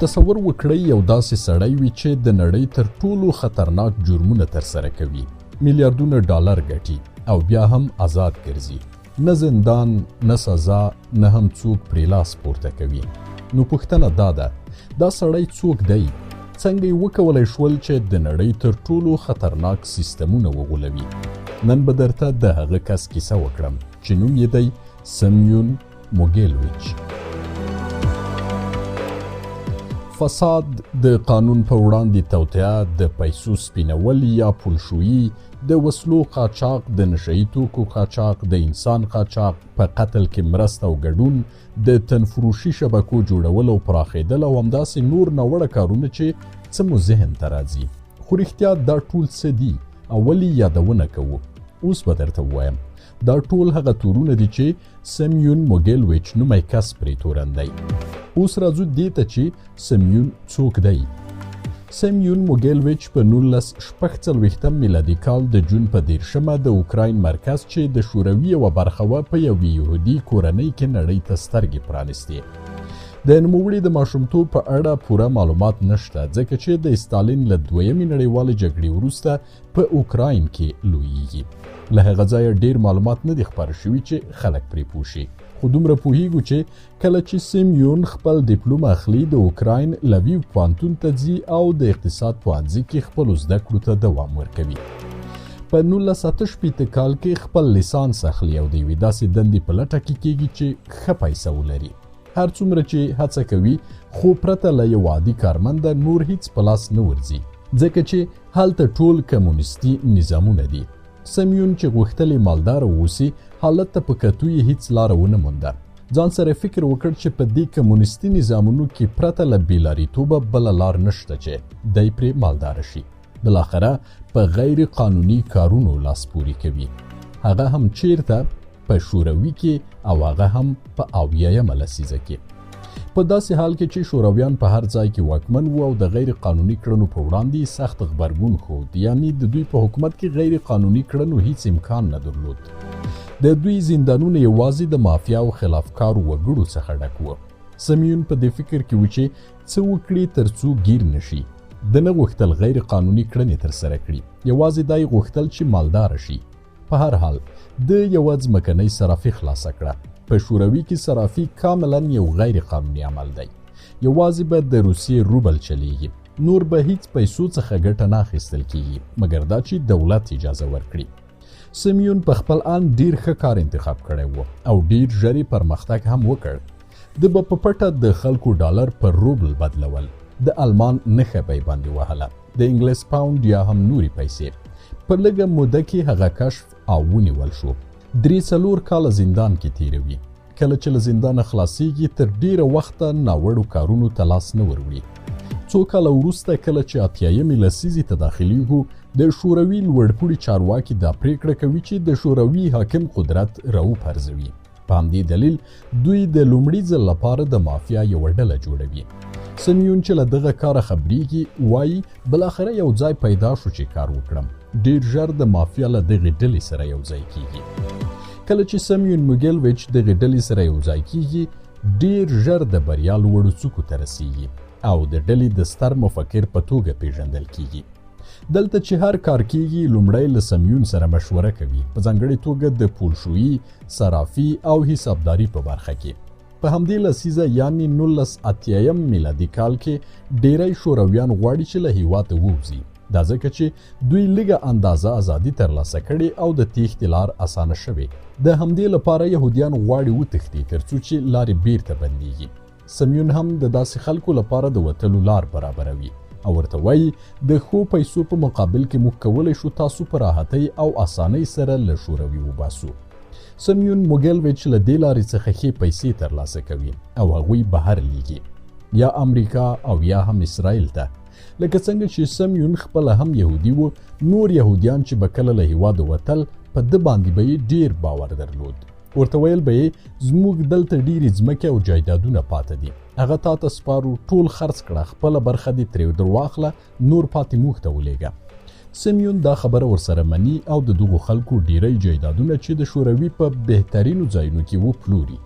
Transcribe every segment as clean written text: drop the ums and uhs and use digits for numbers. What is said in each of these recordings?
تصور وکړئ یو داسې سړی وي چې د نړۍ تر ټولو خطرناک جرمونه ترسره کوي، میلیاردونه ډالر ګټي او بیا هم آزاد ګرځي، نه زندان، نه سزا، نه هم څوک پرې لاس پورته کوي. نو پوښتنه دا ده، دا سړی څوک دی؟ څنګه یې وکولی شول چې د نړۍ تر ټولو خطرناک سیستمونه وغولوي؟ نن به درته د هغه کس کیسه وکړم چې نوم یې دی سمیون موګیلویچ. فساد د قانون په وړاندې توطئه، د پیسو سپینول یا پولشویي، د وسلو قاچاق، د نشهیي توکو قاچاق، د انسان قاچاق، په قتل کې مرسته او ګډون، د تنفروشي شبکو جوړول او پراخېدل او همداسې نور ناوړه کارونه چې څه مو ذهن ته راځي. خو رښتیا دا ټول څه دي او ولې یادونه کوو؟ اوس به درته ووایم. دا ټول هغه تورونه دي چې سمیون موګیلویچ نومی کس پرې تورن دی. اوس راځو دې ته چې سمیون څوک دی. سمیون موګیلویچ په 1946 میلادي کال د جون په 13 د اوکراین مرکز چې د شوروي یوه برخه وه په یوې یهودي کورنۍ کې نړۍ ته سترګې پرانیستې. د نوموړي د ماشومتوب په اړه پوره معلومات نشته، ځکه چې د ستالین له دویمې نړیوالې جګړې وروسته په اوکراین کې لویږي. له هغه ځایه ډېر معلومات نه دي خپاره شوي چې خلک پرې پوه شي. خو دومره پوهیږو چې کله چې سمیون خپل ډیپلوم اخلي، د اوکراین لویو پوهنتون ته ځي او د اقتصاد پوهنځي کې خپلو زده کړو ته دوام ورکوي. په 1968 کال کې خپل لیسانس اخلي او د یوې داسې دندې په لټه کې کیږي چې ښه پیسه ولري. هر څومره چې هڅه کوي خو پرته له یو عادي کارمنده نور هیڅ په لاس نه ورځي، ځکه چې هلته ټول کمونیستي نظامونه دي. سمیون چې غوښتل مالدار واوسي، حالت ته په کتو یې هیڅ لاره ونه مونده. ځان سره فکر وکړ چې په دې کمونیستي نظامونو کې پرته له بېلاریتوبه بله لار نشته چې دی پرې مالدار شي. بالاخره په غیر قانوني کارونو لاس پورې کوي، هغه هم چیرته په شوروي کې او هغه هم په 80مه لسیزه کې. په داسې حال کې چې شورویان په هر ځای کې واکمن وو او د غیر قانوني کړنو په وړاندې سخت غبرګون ښود، یعنی د دوی په حکومت کې غیر قانوني کړنو هیڅ امکان نه درلود. د دوی زندانونه یوازې د مافیا او خلافکارو وګړو څخه ډک وو. سمیون په دې فکر کې و چې څه وکړي تر څو ګیر نشي. د نه غوښتل غیر قانوني کړنې ترسره کړي، یوازې دا یې غوښتل چې مالدار شي. په هر حال د یوه ځمکنۍ صرافي خلاصه کړه. په شوروي کې صرافي کاملا یو غیر قانوني عمل دی. یوازې به د روسیې روبل چلیږي، نور به هیڅ پیسو څخه ګټه نه اخیستل کیږي مګر دا چې دولت اجازه ورکړي. سمیون په خپل آن ډیر ښه کار انتخاب کړی و او ډیر ژر یې پرمختګ هم وکړ. د به په پټه د خلکو ډالر پر روبل بدلول، د آلمان نښه به یې باندې وهله، د انګلیس پاونډ یا هم نورې پیسې. په لږه موده کې هغه کشف او ونیول شو. 3-4 کاله زندان کې تیروي. کله چې له زندانه خلاصیږي تر ډیره وخته ناوړو کارونو ته لاس نه وروړي. څو کاله وروسته کله چې 80مې لسیزې ته داخلیږو، د شوروي لوړپوړي چارواکي دا پریکړه کوي چې د شوروي حاکم قدرت راوپرځوي. په همدې دلیل دوی د لومړي ځل لپاره د مافیا یوه ډله جوړوي. سمیون چې له دغه کاره خبریږي وایي بالاخره یو ځای پیدا شو چې کار وکړم. ډیر ژر د مافیا له دغې ډلې سره یو ځای کیږي. کله چې سمیون موګیلویچ دغې ډلې سره یو ځای کیږي، ډیر ژر د بریا لوړو څوکو ته رسیږي او د ډلې د ستر مفکر په توګه پیژندل کیږي. دلته چې هر کار کیږي لومړی له سمیون سره مشوره کوي، په ځانګړې توګه د پولشویي، صرافي او حسابداري په برخه کې. په همدې لسیزه یعنی 1980 میلادي کال کې ډیری شورویان غواړي چې له هیواده ووځي. دا ځکه چې دوی لږه اندازه ازادي ترلاسه کړي او د تېښتې لار اسانه شوې. د همدې لپاره یهودیان غواړي وتښتي ترڅو چې لارې بیرته بندیږي. سمیون هم د داسې خلکو لپاره د وتلو لار برابروي او ورته وایي د ښو پیسو په مقابل کې موږ کولی شو تاسو په راحتۍ او اسانۍ سره له شوروي وباسو. سمیون موګیلویچ له دې لارې څخه ښې پیسې ترلاسه کوي او هغوی بهر لیږي، یا امریکا او یا هم اسرائیل ته. لکه څنګه چې سمیون خپله هم یهودي و، نور یهودیان چې به کله له هیواده وتل په ده باندې به یې ډیر باور درلود. ورته ویل به یې زموږ دلته ډیرې ځمکې او جایدادونه پاته دي، هغه تا ته سپارو، ټول خرڅ کړه، خپله برخه دې ترې درواخله، نور پاتې موږ ته ولېږه. سمیون دا خبره ورسره مني او د دغو خلکو ډیری جایدادونه چې د شوروي په بهترینو ځایونو کې و پلوري.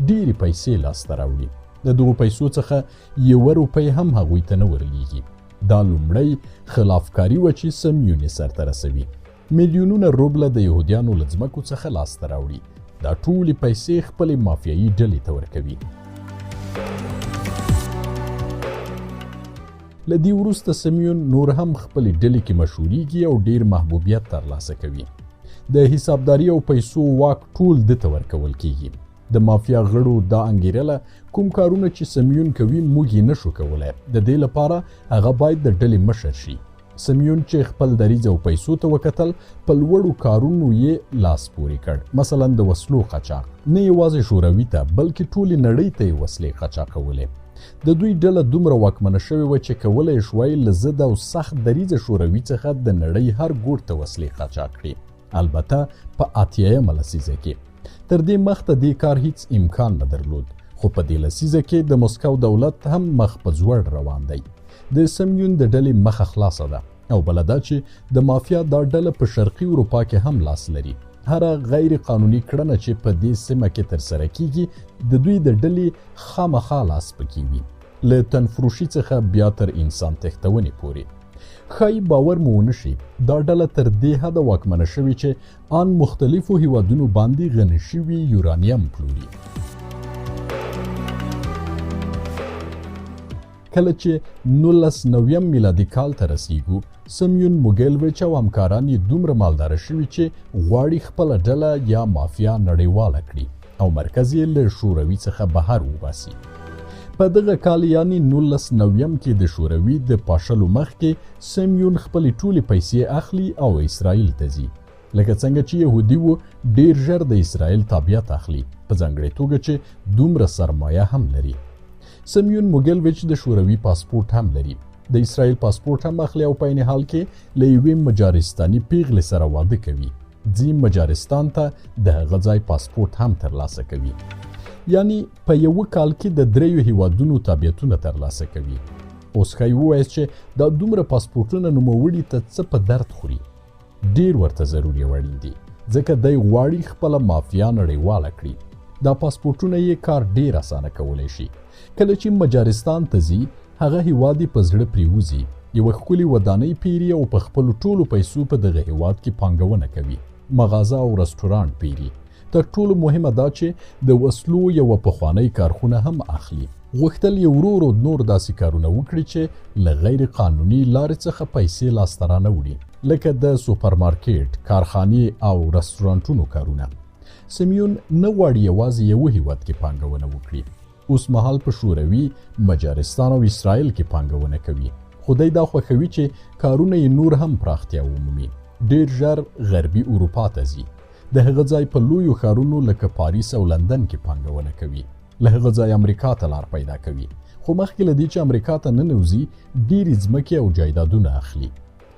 ډیرې پیسې لاسته راوړي. د دغو پیسو څخه 1 روپۍ هم هغوی ته نه ورلیږي. دا لومړی خلافکاري وه چې سمیون یې سرته رسوي. میلیونونه روبله د یهودیانو له ځمکو څخه لاسته راوړي. دا ټولې پیسې خپلې مافیایي ډلې ته ورکوي. له دې وروسته سمیون نور هم خپلې ډلې کې مشهورېږي او ډېر محبوبیت ترلاسه کوي. د حسابداري او پیسو واک ټول ده ته ورکول کیږي. د مافیا غړو دا انګیرله کوم کارونه چې سمیون کوي موږ یې نشو کولی. د دې لپاره هغه باید د ډلې مشر شي. سمیون چې خپل دریځ او پیسو ته وکتل په لوړو کارونو یې لاس پورې کړ. مثلا د وسلو قاچاق. نه یوازې شوروي ته بلکې ټولې نړۍ ته یې وسلې قاچاقولې. د دوی ډله دومره واکمنه شوې وه چې کولی شوای له ضد او سخت دریځه شوروي څخه د نړۍ هر ګوټ ته وسلې قاچاق کړي. البته په 80مه لسیزه کې. تر دې مخته دې کار هیڅ امکان نه درلود، خو په دې لسیزه کې د مسکو دولت هم مخ په ځوړ روان دی. د سمیون د ډلې مخه خلاصه ده او بله دا چې د مافیا دا ډله په شرقي اروپا کې هم لاس لري. هره غیر قانوني کړنه چې په دې سیمه کې ترسره کیږي د دوی د ډلې خامخا لاس پکې وي، له تنفروشي څخه بیا تر انسان تښتونې پورې. ښایي باور مو ونه شي دا ډله تر دې حده واکمنه شوې چې ان مختلفو هیوادونو باندې غني شوي یورانیم پلوري. کله چې 1990 میلادي کال ته رسیږو، سمیون موګیلویچ او همکاران یې دومره مالداره شوي چې غواړي خپله ډله یا مافیا نړیواله کړي او مرکز یې له شوروي څخه بهر وباسي. په دغه کال یعنی 1990 کې د شوروي د پاشلو مخکې سمیون خپلې ټولې پیسې اخلي او اسرائیل ته ځي. لکه څنګه چې یهودي و ډېر ژر د اسرائیل تابعیت اخلي، په ځانګړې توګه چې دومره سرمایه هم لري. سمیون موګیلویچ د شوروي پاسپورټ هم لري، د اسرائیل پاسپورټ هم اخلي او په عین حال کې له یوې مجارستاني پیغلې سره واده کوي. ځي مجارستان ته د هغه ځای پاسپورټ هم ترلاسه کوي. یعنی په یوه کال کې د 3 هیوادونو تابعیتونه ترلاسه کوي. اوس ښایي ووایاست چې دا دومره پاسپورټونه نوموړي ته څه په درد خوري؟ ډېر ورته ضروري او اړین دي، ځکه دی غواړي خپله مافیا نړیواله کړي. دا پاسپورټونه یې کار ډېر اسانه کولی شي. کله چې مجارستان ته ځي هغه هیواد یې په زړه پرېوځي، یوه ښکلې ودانۍ پیري او په خپلو ټولو پیسو په دغه هیواد کې پانګونه کوي. مغازه او رستورانټ پیري. تر ټولو مهمه دا چې د وسلو یوه پخوانی کارخونه هم اخلي. غوښتل یې ورو ورو نور داسې کارونه وکړي چې له غیر قانوني لارې څخه پیسې لاسته رانه لکه د سوپرمارکیټ، کارخانې او رستورانټونو کارونه. سمیون نه غواړي یوازې یوه هیواد کې پانګونه وکړي. اوس مهال په شوروي، مجارستان او اسرائیل کې پانګونه کوي. خو دی دا خوښوي چې کارونه یې نور هم پراختیا ومومي. ډېر ژر غربي اروپا ته ځي. د هغه ځای په لویو ښارونو لکه پاریس او لندن کې پانګونه کوي. له هغه ځای امریکا ته لار پیدا کوي. خو مخکې له دې چې امریکا ته ننوځي ډېرې ځمکې او جایدادونه اخلي.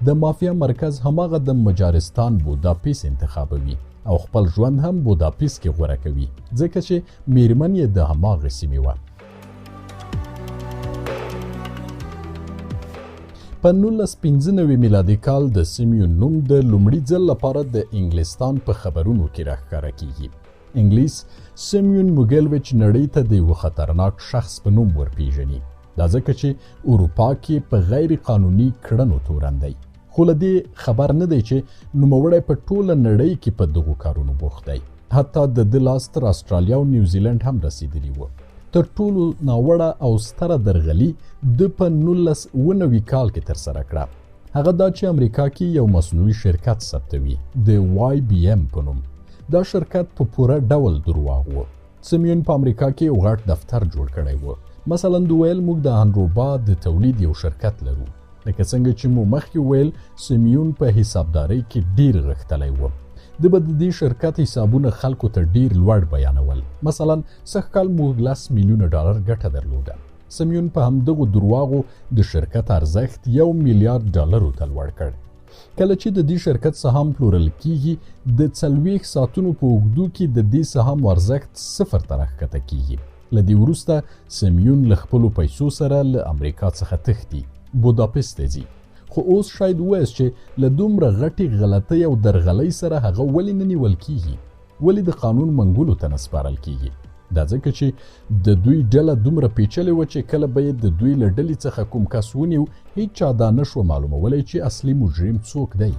د مافیا مرکز هماغه د مجارستان بوداپست انتخابوي او خپل ژوند هم بوداپست کې غوره کوي، ځکه چې میرمن یې د هماغې سیمې وه. په 1995 میلادي کال د سمیون نوم د لومړي ځل لپاره د انګلستان په خبرونو کې راښکاره کیږي. انګلیس سمیون موګیلویچ نړۍ ته د یوه خطرناک شخص په نوم ورپېژني. دا ځکه چې اروپا کې په غیر قانوني کړنو تورن دی. خو له دې خبر نه دی چې نوموړی په ټوله نړۍ کې په دغو کارونو بوخت دی. حتی د ده لاس تر استرالیا او نیوزیلند هم رسیدلی و. تر ټولو ناوړه او ستره درغلي ده په 1990 کال کې ترسره کړه. هغه دا چې امریکا کې یو مصنوعي شرکت ثبتوي د YBM په نوم. دا شرکت په پوره ډول درواغ و. سمیون په امریکا کې یو غټ دفتر جوړ کړی و. مثلا دویل موږ د انروبا د تولید یو شرکت لرو. لکه څنګه چې مو مخکې ویل سمیون په حسابدارۍ کې ډیر غښتلی و. د به د دې شرکت حسابونه خلکو ته ډیر لوړ بیانول. مثلا سږ کال موږ 10 میلیونه ډالر ګټه درلوده. سمیون په همدغو درواغو د شرکت ارزښت 1 میلیارد ډالرو ته لوړ کړ. کله چې د دې شرکت سهام پلورل کیږي د 40 ساعتونو په اوږدو کې د دې سهام ارزښت 0 ته راښکته کیږي. له دې وروسته سمیون له خپلو پیسو سره له امریکا څخه تښتي، بوداپست ته ځي. خو اوس شاید ووایاست چې له دومره غټې غلطۍ او درغلۍ سره هغه ولې نه نیول کیږي؟ ولې د قانون منګولو ته نه سپارل کیږي؟ دا ځکه چې د دوی ډله دومره پیچلې وه چې کله به یې د دوی له ډلې څخه کوم کس ونیو هیڅ چا دا نشوه معلومولی چې اصلي مجرم څوک دی.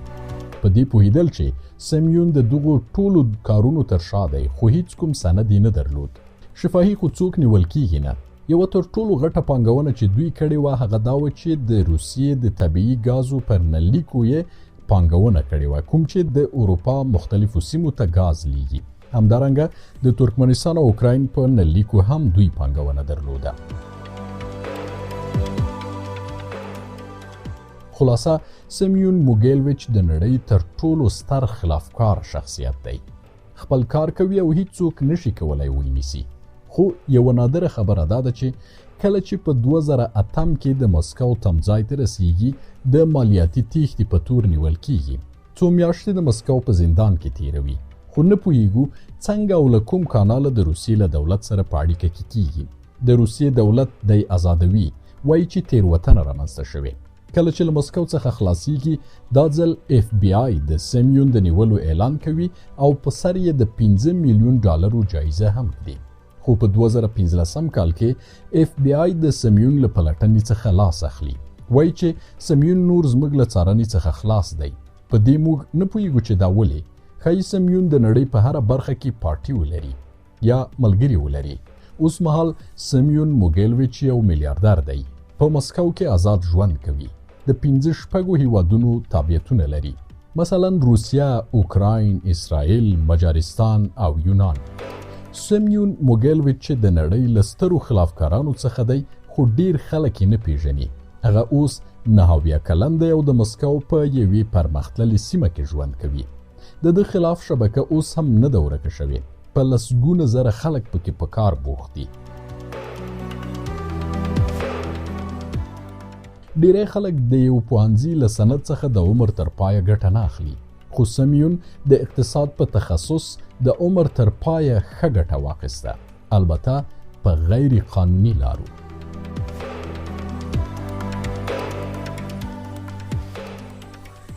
په دې پوهېدل چې سمیون د دغو ټولو کارونو تر شا دی خو هیڅ کوم سند یې نه درلود. شفاهي خو څوک نیول کیږي نه. یوه تر ټولو غټه پانګونه چې دوی کړې وه هغه دا وه چې د روسیې د طبیعي ګازو پر نلیکو یې پانګونه کړې وه کوم چې د اروپا مختلفو سیمو ته ګاز لیږي. همدارنګه د ترکمنستان او اوکراین په نلیکو هم دوی پانګونه درلوده. خلاصه سمیون موګیلویچ د نړۍ تر ټولو ستر خلافکار شخصیت دی. خپل کار کوي او هیڅوک نشي کولی ونیسي. خو یوه نادره خبره دا ده چې کله چې په 2008 کې د مسکو تمځای ته رسیږي د مالیاتي تیښتې په تور نیول کیږي. څو میاشتې د مسکو په زندان کې تیروي خو نه پوهیږو څنګه او له کوم کاناله د روسیې له دولت سره په اړیکه کې کیږي. د روسیې دولت دی ازادوي وایي چې تیروتنه رامنځته شوې. کله چې له مسکو څخه خلاصیږي دا ځل اف بی آی د سمیون د نیولو اعلان کوي او په سر یې د 15 میلیون ډالرو جایزه هم کړي. خو په 2015 کال کې اف بی آی د سمیون له پلټنې څخه لاس اخلي. وایي چې سمیون نور زموږ له څارنې څخه خلاص دی. په دې موږ نه پوهیږو چې دا ولې. ښایي سمیون د نړۍ په هره برخه کې پارټي ولري یا ملګري ولري. اوس مهال سمیون موګیلویچ یو میلیاردر دی. په مسکو کې ازاد ژوند کوي. د 15 هیوادونو تابعیتونه لري. مثلا روسیه، اوکراین، اسرائیل، مجارستان او یونان. سمیون موګیلویچ د نړۍ له سترو خلافکارانو څخه دی خو ډیر خلک یې نه پیژني. هغه اوس 9 کلن دی او د مسکو په یوې پرمختللې سیمه کې ژوند کوي. د ده خلاف شبکه اوس هم نه ده ورکه شوې. په لسګونه زره خلک پکې په کار بوخت دي. ډیری خلک د یو پوهنځي له سند څخه د عمر تر پایه ګټه نه اخلي. خو سمیون د اقتصاد په تخصص د عمر تر پایه ښه ګټه واخیسته. البته په غیر قانوني لارو.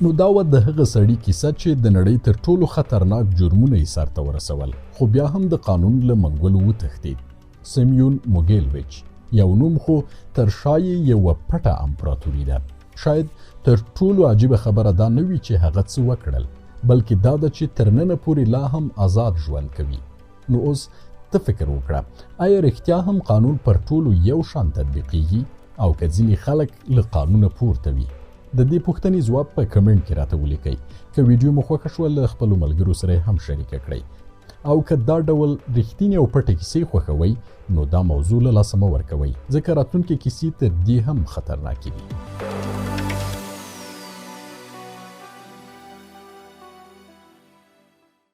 نو دا و د هغه سړي کیسه چې د نړۍ تر ټولو خطرناک جرمونه یې سرته ورسول خو بیا هم د قانون له منګولو وتښتېد. سمیون موګیلویچ یو نوم خو تر شا یې یوه پټه امپراتوري ده. شاید تر ټولو عجیبه خبره دا نه وي چې هغه څه وکړل بلکې دا ده چې تر ننه پورې لا هم آزاد ژوند کوي. نو اوس ته فکر وکړه آیا رښتیا هم قانون پر ټولو یو شان تطبیقیږي او که ځینې خلک له قانونه پورته وي؟ د دې پوښتنې ځواب په کمنټ کې راته ولیکئ. که ویډیو مو خوښه شوه له خپلو ملګرو سره هم شریکه کړئ. او که دا ډول رښتینې او پټې کیسې خوښوئ نو دا موضوع له لاسه مه ورکوئ ځکه راتلونکې کیسې تر دې هم خطرناکې دي.